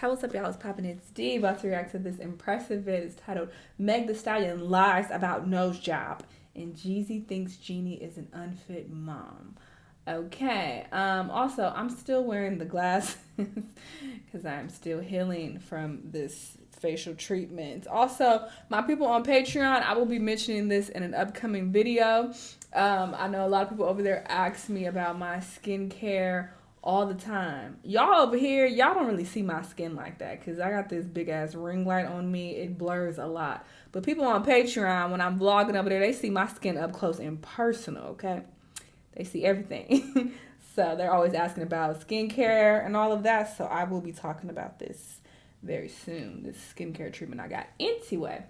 Hey, what's up, y'all? It's poppin'. It's D. About to react to this impressive vid. It's titled Meg the Stallion Lies About Nose Job. And Jeezy thinks Jeannie is an unfit mom. Okay. Also, I'm still wearing the glasses because I'm still healing from this facial treatment. Also, my people on Patreon, I will be mentioning this in an upcoming video. I know a lot of people over there ask me about my skincare all the time. Y'all over here, y'all don't really see my skin like that because I got this big ass ring light on me. It blurs a lot. But people on Patreon, when I'm vlogging over there, they see my skin up close and personal, okay? They see everything. So they're always asking about skincare and all of that. So I will be talking about this very soon, this skincare treatment I got. Anyway,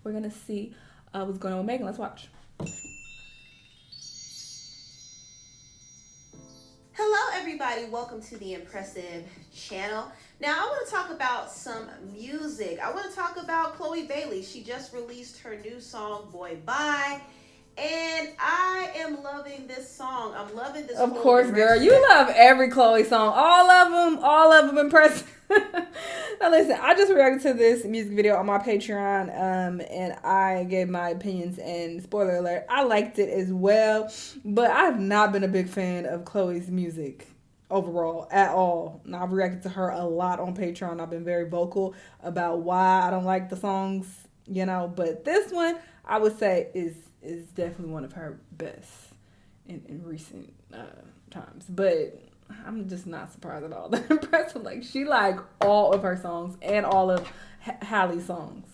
we're going to see what's going on with Megan. Let's watch. Hello everybody, welcome to the Impressive channel. Now I want to talk about some music. I want to talk about Chloe Bailey. She just released her new song, Boy Bye. And I am loving this song. I'm loving this. Of course, girl. You love every Chloe song. All of them impressive. Now listen, I just reacted to this music video on my Patreon, and I gave my opinions, and spoiler alert, I liked it as well. But I've not been a big fan of Chloe's music overall at all. And I've reacted to her a lot on Patreon. I've been very vocal about why I don't like the songs, but this one I would say is definitely one of her best in recent times. But I'm just not surprised at all. That impressive. Like, she like all of her songs and all of Hallie's songs.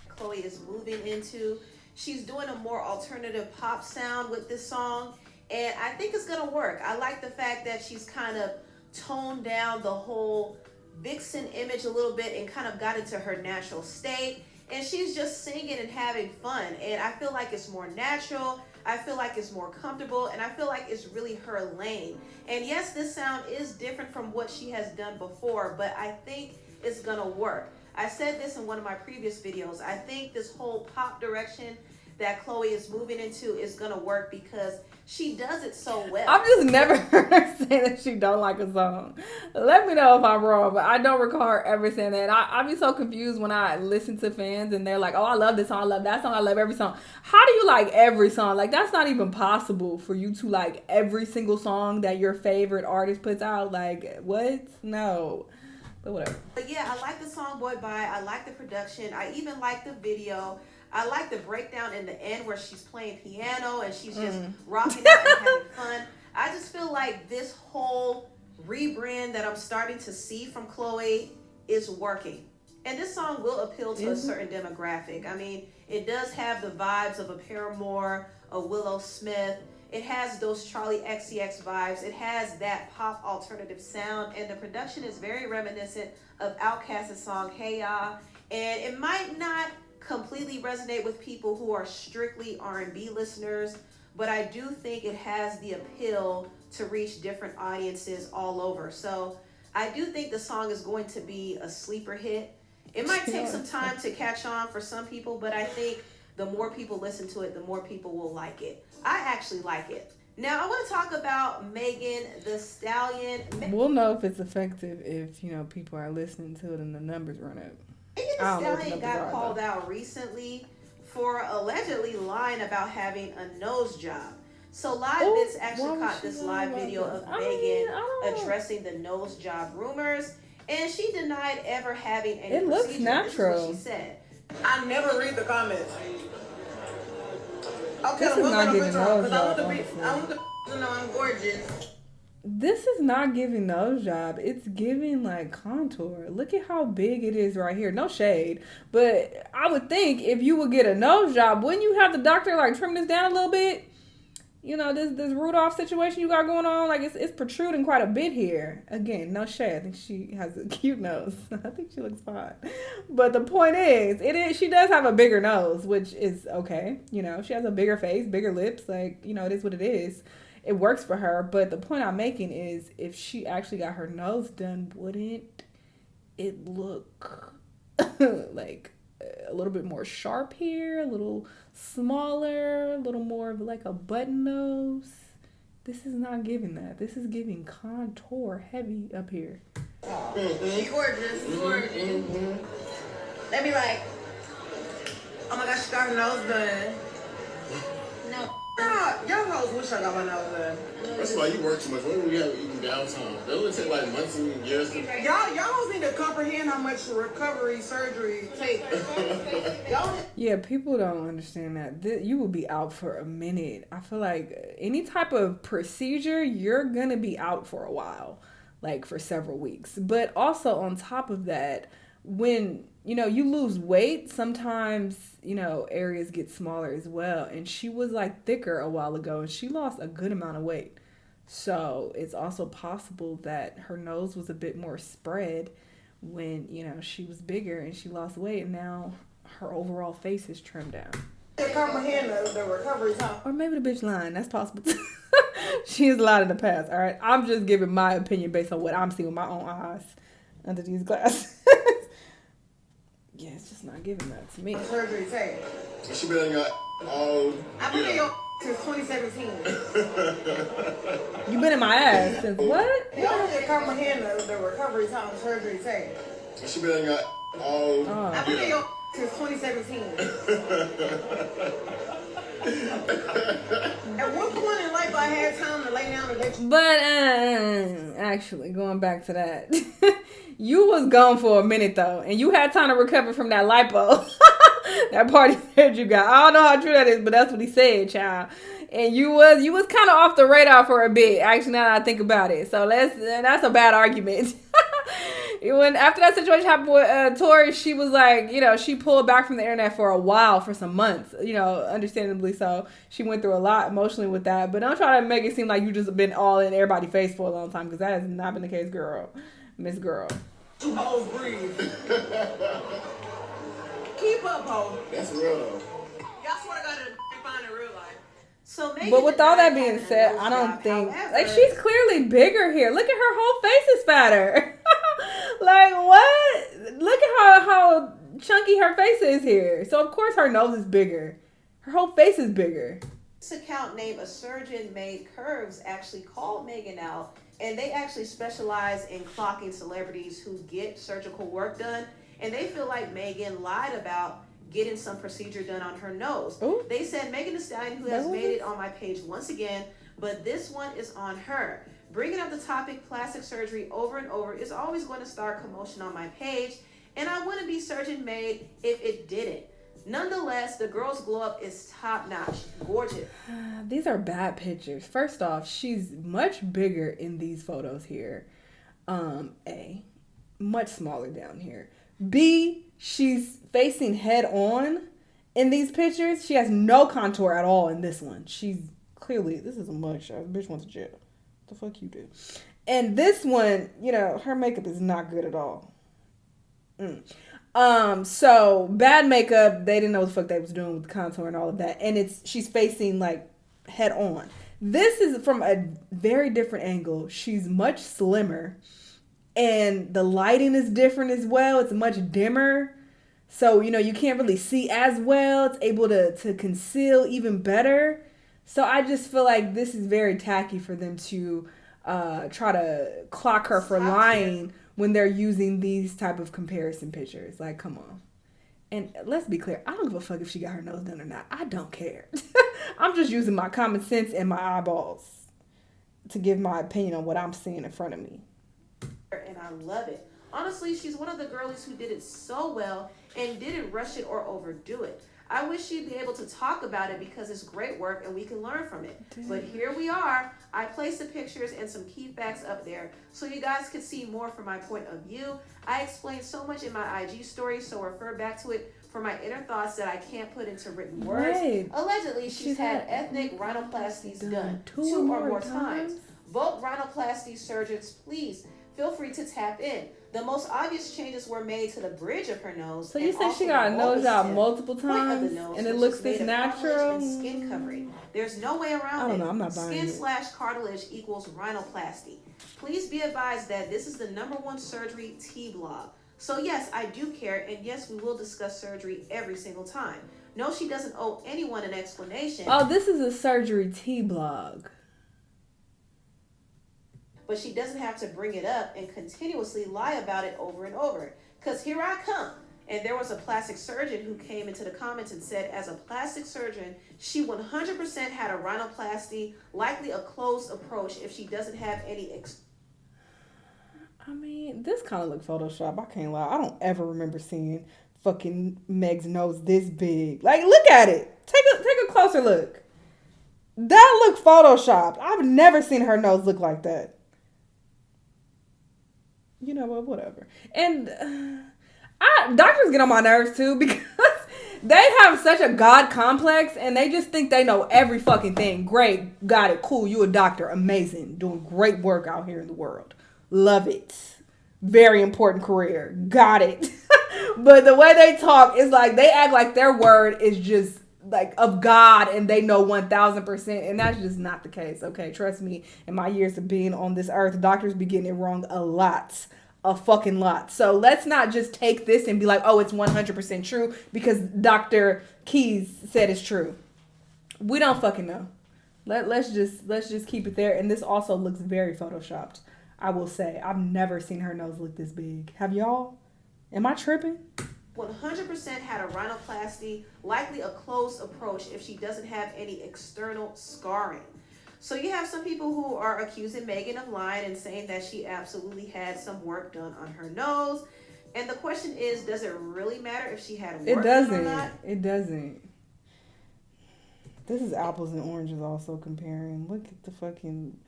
Chloe is moving into. She's doing a more alternative pop sound with this song, and I think it's gonna work. I like the fact that she's kind of toned down the whole vixen image a little bit and kind of got into her natural state. And she's just singing and having fun. And I feel like it's more natural. I feel like it's more comfortable. And I feel like it's really her lane. And yes, this sound is different from what she has done before, but I think it's gonna work. I said this in one of my previous videos. I think this whole pop direction that Chloe is moving into is gonna work because she does it so well. I've just never heard her say that she don't like a song. Let me know if I'm wrong, but I don't recall her ever saying that. And I be so confused when I listen to fans and they're like, oh, I love this song, I love that song, I love every song. How do you like every song? Like, that's not even possible for you to like every single song that your favorite artist puts out. Like, what? No. But whatever. But yeah, I like the song Boy Bye. I like the production. I even like the video. I like the breakdown in the end where she's playing piano and she's just rocking out and having fun. I just feel like this whole rebrand that I'm starting to see from Chloe is working. And this song will appeal to a certain demographic. I mean, it does have the vibes of a Paramore, a Willow Smith. It has those Charlie XCX vibes. It has that pop alternative sound. And the production is very reminiscent of Outkast's song, Hey Ya. And it might not completely resonate with people who are strictly R&B listeners, but I do think it has the appeal to reach different audiences all over. So I do think the song is going to be a sleeper hit. It might take some time to catch on for some people, but I think the more people listen to it, the more people will like it. I actually like it. Now I want to talk about Megan the Stallion. We'll know if it's effective if, people are listening to it and the numbers run up. Megan the Stallion got called out recently for allegedly lying about having a nose job. So Live Bits actually caught this live video of Megan addressing the nose job rumors, and she denied ever having any It looks natural. This is what she said. I never read the comments. Okay, this is not giving nose job. I want to know I'm gorgeous. This is not giving nose job. It's giving like contour. Look at how big it is right here. No shade, but I would think if you would get a nose job, wouldn't you have the doctor like trim this down a little bit? This Rudolph situation you got going on, like it's protruding quite a bit here. Again, no shade. I think she has a cute nose. I think she looks fine. But the point is, she does have a bigger nose, which is okay. She has a bigger face, bigger lips. Like, it is what it is. It works for her. But the point I'm making is, if she actually got her nose done, wouldn't it look like a little bit more sharp here, a little smaller, a little more of like a button nose? This is not giving that. This is giving contour heavy up here. She gorgeous. They be like, oh my gosh, she got her nose done. No. Y'all hoes wish I got my nose done. That's why you work too much. When do we have eating downtime? They only take like months and years. Y'all hoes need to comprehend how much recovery surgery takes. Y'all. Yeah, people don't understand that. You will be out for a minute. I feel like any type of procedure, you're going to be out for a while, like for several weeks. But also on top of that, when, you lose weight, sometimes, areas get smaller as well. And she was like thicker a while ago and she lost a good amount of weight. So it's also possible that her nose was a bit more spread when, she was bigger and she lost weight, and now her overall face is trimmed down. They comprehend the recovery time. Or maybe the bitch lying. That's possible. She has lied in the past, all right? I'm just giving my opinion based on what I'm seeing with my own eyes under these glasses. Yeah, it's just not giving that to me. Surgery take. She been got all. I've been in your since 2017. You been in my ass since what? Y'all don't comprehend the recovery time surgery take. She been got all. I've been in your since 2017. At one point in life, I had time to lay down and let you. But actually, going back to that, you was gone for a minute though, and you had time to recover from that lipo. That party said you got. I don't know how true that is, but that's what he said, child. And you was kind of off the radar for a bit. Actually, now that I think about it, so that's a bad argument. When after that situation happened with Tori, she was like, she pulled back from the internet for a while, for some months, understandably so. She went through a lot emotionally with that. But don't try to make it seem like you just been all in everybody's face for a long time, because that has not been the case, girl. Miss Girl. Two hoes breathe. Keep up, ho. That's real though. Y'all swear to God that fine in real life. So Megan But with all that being having a said, nose I don't job. think, However, like, she's clearly bigger here. Look at her whole face is fatter. Like, what? Look at how chunky her face is here. So of course her nose is bigger. Her whole face is bigger. This account named A Surgeon Made Curves actually called Megan out, and they actually specialize in clocking celebrities who get surgical work done, and they feel like Megan lied about getting some procedure done on her nose. Ooh. They said Megan Thee Stallion, who has made it on my page once again, but this one is on her. Bringing up the topic plastic surgery over and over is always going to start commotion on my page, and I wouldn't be surgeon made if it didn't. Nonetheless, the girl's glow up is top notch, gorgeous. These are bad pictures. First off, she's much bigger in these photos here. A, much smaller down here. B, she's facing head on in these pictures. She has no contour at all in this one. She's clearly, this is a mugshot. Bitch went to jail. The fuck you do? And this one, her makeup is not good at all. So bad makeup. They didn't know what the fuck they was doing with the contour and all of that. And she's facing like head on. This is from a very different angle. She's much slimmer, and the lighting is different as well. It's much dimmer, so you can't really see as well. It's able to conceal even better. So I just feel like this is very tacky for them to try to clock her for lying when they're using these type of comparison pictures. Like, come on. And let's be clear, I don't give a fuck if she got her nose done or not. I don't care. I'm just using my common sense and my eyeballs to give my opinion on what I'm seeing in front of me. And I love it. Honestly, she's one of the girlies who did it so well and didn't rush it or overdo it. I wish she'd be able to talk about it because it's great work and we can learn from it. But here we are. I placed the pictures and some key facts up there so you guys could see more from my point of view. I explained so much in my IG story, so refer back to it for my inner thoughts that I can't put into written words. Right. Allegedly, she's had ethnic rhinoplasties done 2 or more times. Vogue rhinoplasty surgeons, please feel free to tap in. The most obvious changes were made to the bridge of her nose. So you say she got a nose job multiple times and it looks this natural? And skin covering. There's no way around it. I don't know, I'm not buying it. Skin/cartilage equals rhinoplasty. Please be advised that this is the #1 surgery T-blog. So yes, I do care, and yes, we will discuss surgery every single time. No, she doesn't owe anyone an explanation. Oh, this is a surgery T-blog. but she doesn't have to bring it up and continuously lie about it over and over. Because here I come. And there was a plastic surgeon who came into the comments and said, as a plastic surgeon, she 100% had a rhinoplasty, likely a closed approach if she doesn't have any. I mean, this kind of look Photoshop. I can't lie. I don't ever remember seeing fucking Meg's nose this big. Like, look at it. Take a closer look. That look Photoshopped. I've never seen her nose look like that. You know what? Whatever. And doctors get on my nerves too because they have such a God complex and they just think they know every fucking thing. Great. Got it. Cool. You a doctor. Amazing. Doing great work out here in the world. Love it. Very important career. Got it. But the way they talk is like they act like their word is just like of God and they know 1000%. And that's just not the case. Okay. Trust me. In my years of being on this earth, doctors be getting it wrong a lot. A fucking lot. So let's not just take this and be like, oh, it's 100% true because Dr. Keys said it's true. We don't fucking know. Let's just keep it there. And this also looks very photoshopped. I will say I've never seen her nose look this big. Have y'all? Am I tripping? 100% had a rhinoplasty, likely a closed approach if she doesn't have any external scarring. So you have some people who are accusing Megan of lying and saying that she absolutely had some work done on her nose. And the question is, does it really matter if she had work done or not? It doesn't. This is apples and oranges also comparing. Look at the fucking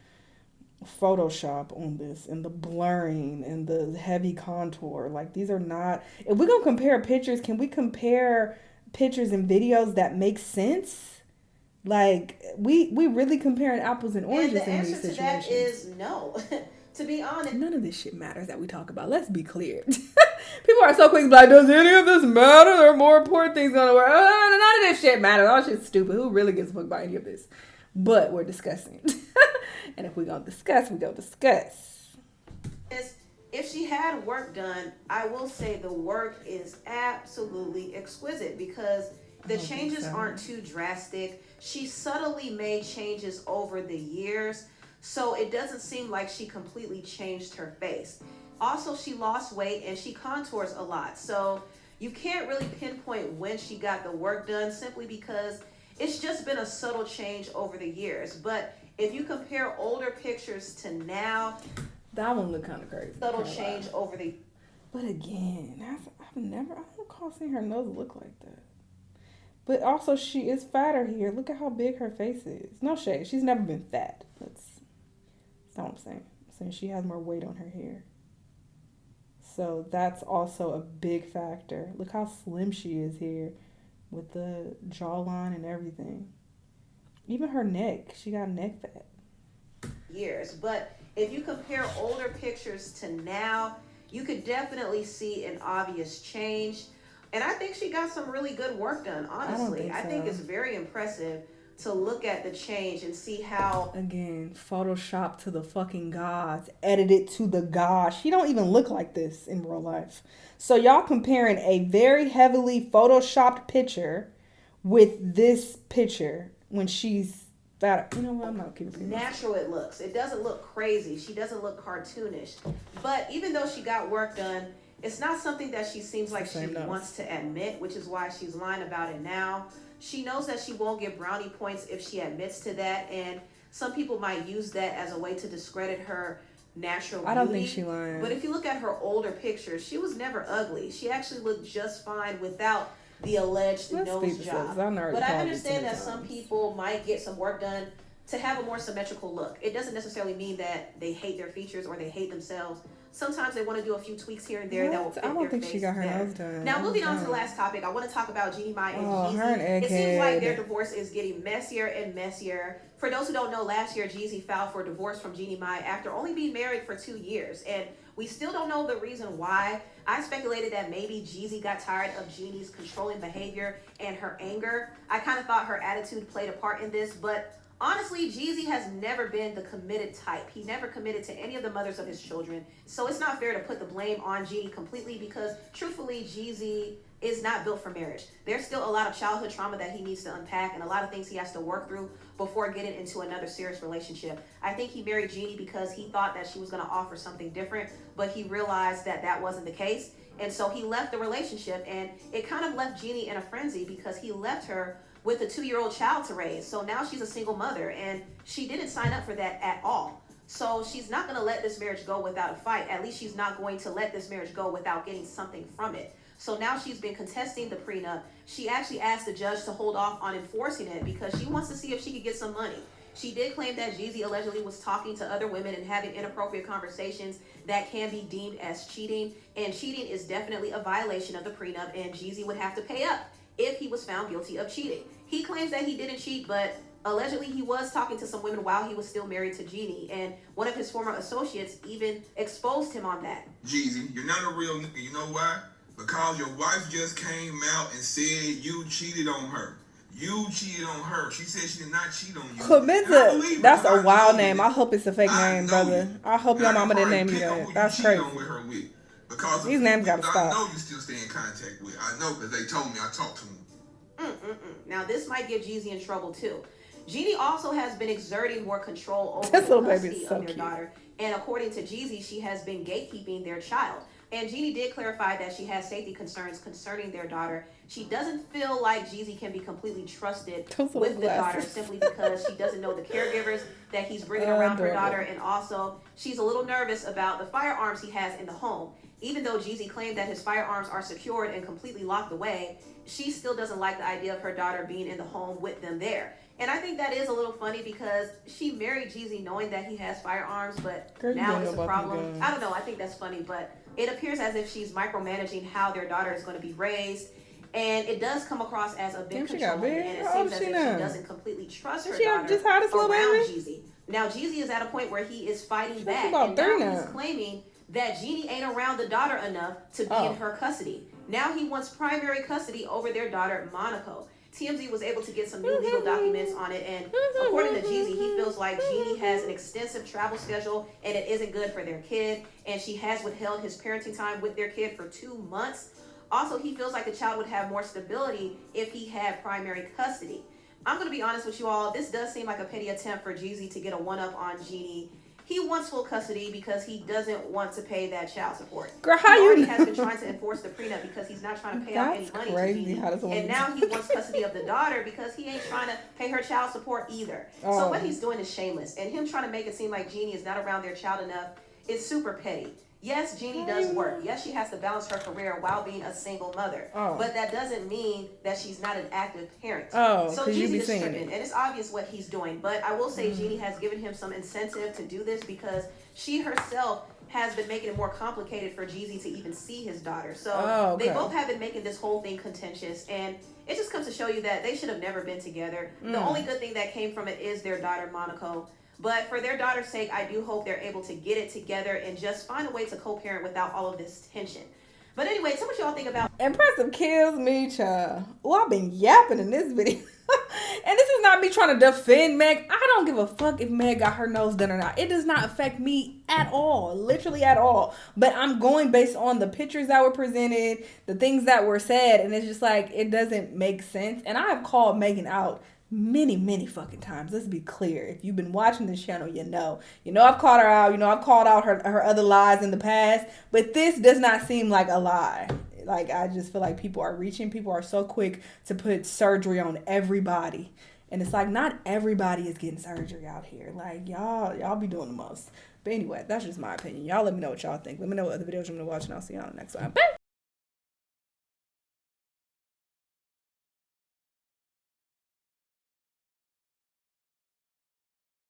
Photoshop on this and the blurring and the heavy contour. Like, these are not... If we're going to compare pictures, can we compare pictures and videos that make sense? Like, we really comparing apples and oranges in these situations. And the answer to that is no. To be honest, none of this shit matters that we talk about. Let's be clear. People are so quick to be like, does any of this matter? There are more important things going to work. Oh, none of this shit matters. All shit's stupid. Who really gives a fuck about any of this? But we're discussing. And if we're going to discuss, we're going to discuss. If she had work done, I will say the work is absolutely exquisite because the changes aren't too drastic. She subtly made changes over the years, so it doesn't seem like she completely changed her face. Also, she lost weight and she contours a lot, so you can't really pinpoint when she got the work done simply because it's just been a subtle change over the years. But if you compare older pictures to now, that one look kind of crazy. Subtle change over the... But again, I don't recall seeing her nose look like that. But also, she is fatter here. Look at how big her face is. No shade. She's never been fat. That's not what I'm saying. I'm saying she has more weight on her hair. So that's also a big factor. Look how slim she is here with the jawline and everything. Even her neck. She got neck fat. Years. But if you compare older pictures to now, you could definitely see an obvious change. And I think she got some really good work done, honestly. I think it's very impressive to look at the change and see how... Again, Photoshop to the fucking gods. Edited to the gods. She don't even look like this in real life. So y'all comparing a very heavily Photoshopped picture with this picture when she's fat. You know what? I'm not keeping it. Natural it looks. It doesn't look crazy. She doesn't look cartoonish. But even though she got work done... It's not something that she seems like she wants to admit, which is why she's lying about it now. She knows that she won't get brownie points if she admits to that, and some people might use that as a way to discredit her natural beauty. I don't think she lying. But if you look at her older pictures, she was never ugly. She actually looked just fine without the alleged nose job. But I understand that some people might get some work done to have a more symmetrical look. It doesn't necessarily mean that they hate their features or they hate themselves. Sometimes they want to do a few tweaks here and there that will fit their face. I don't think she got her nose done. Now, moving on to the last topic, I want to talk about Jeannie Mai and Jeezy. It seems like their divorce is getting messier and messier. For those who don't know, last year Jeezy filed for divorce from Jeannie Mai after only being married for 2 years. And we still don't know the reason why. I speculated that maybe Jeezy got tired of Jeannie's controlling behavior and her anger. I kind of thought her attitude played a part in this, but Honestly, Jeezy has never been the committed type. He never committed to any of the mothers of his children. So it's not fair to put the blame on Jeezy completely because truthfully, Jeezy is not built for marriage. There's still a lot of childhood trauma that he needs to unpack and a lot of things he has to work through before getting into another serious relationship. I think he married Jeannie because he thought that she was going to offer something different, but he realized that that wasn't the case. And so he left the relationship, and it kind of left Jeannie in a frenzy because he left her with a 2-year-old child to raise. So now she's a single mother, and she didn't sign up for that at all. So she's not going to let this marriage go without a fight. At least she's not going to let this marriage go without getting something from it. So now she's been contesting the prenup. She actually asked the judge to hold off on enforcing it because she wants to see if she could get some money. She did claim that Jeezy allegedly was talking to other women and having inappropriate conversations that can be deemed as cheating. And cheating is definitely a violation of the prenup, and Jeezy would have to pay up if he was found guilty of cheating. He claims that he didn't cheat, but allegedly he was talking to some women while he was still married to Jeannie, and one of his former associates even exposed him on that. Jeezy, you're not a real nigga. You know why? Because your wife just came out and said you cheated on her. You cheated on her. She said she did not cheat on you. Clementa, that's a wild name. I hope it's a fake name, brother. I hope your mama didn't name you that. That's crazy. Because these names gotta stop. I know you still stay in contact with. I know because they told me. I talked to them. Now this might get Jeezy in trouble too. Jeannie also has been exerting more control over this the little baby custody is so of their cute. daughter, and according to Jeezy, she has been gatekeeping their child. And Jeannie did clarify that she has safety concerns concerning their daughter. She doesn't feel like Jeezy can be completely trusted with the daughter simply because she doesn't know the caregivers that he's bringing around her daughter, and also she's a little nervous about the firearms he has in the home. Even though Jeezy claimed that his firearms are secured and completely locked away, she still doesn't like the idea of her daughter being in the home with them there. And I think that is a little funny because she married Jeezy knowing that he has firearms, but now it's a problem. I don't know. I think that's funny, but it appears as if she's micromanaging how their daughter is going to be raised. And it does come across as a big control, and it seems as if she doesn't completely trust her daughter around Jeezy. Now, Jeezy is at a point where he is fighting back, and now he's claiming that Jeannie ain't around the daughter enough to be in her custody. Now he wants primary custody over their daughter, Monaco. TMZ was able to get some new legal documents on it, and according to Jeezy, he feels like Jeannie has an extensive travel schedule and it isn't good for their kid, and she has withheld his parenting time with their kid for 2 months. Also, he feels like the child would have more stability if he had primary custody. I'm going to be honest with you all, this does seem like a petty attempt for Jeezy to get a one-up on Jeannie. He wants full custody because he doesn't want to pay that child support. Girl, how he already you has been trying to enforce the prenup because he's not trying to pay out any money to Jeannie. And now he wants custody of the daughter because he ain't trying to pay her child support either. So what he's doing is shameless. And him trying to make it seem like Jeannie is not around their child enough is super petty. Yes, Jeannie does work. Yes, she has to balance her career while being a single mother. But that doesn't mean that she's not an active parent. So Jeezy is tripping, and it's obvious what he's doing. But I will say Jeannie has given him some incentive to do this because she herself has been making it more complicated for Jeezy to even see his daughter. So they both have been making this whole thing contentious, and it just comes to show you that they should have never been together. The only good thing that came from it is their daughter, Monaco. But for their daughter's sake, I do hope they're able to get it together and just find a way to co-parent without all of this tension. But anyway, tell me what y'all think about... Impressive kills me, child. Oh, I've been yapping in this video. And this is not me trying to defend Meg. I don't give a fuck if Meg got her nose done or not. It does not affect me at all. Literally at all. But I'm going based on the pictures that were presented, the things that were said, and it's just like, it doesn't make sense. And I have called Megan out many fucking times. Let's be clear. If you've been watching this channel, you know I've called her out. I've called out her other lies in the past, but this does not seem like a lie. Like, I just feel like people are reaching. People are so quick to put surgery on everybody, and it's like not everybody is getting surgery out here. Like, y'all be doing the most. But anyway, that's just my opinion. Y'all let me know what y'all think. Let me know what other videos you want to watch, and I'll see y'all on the next one. Bye.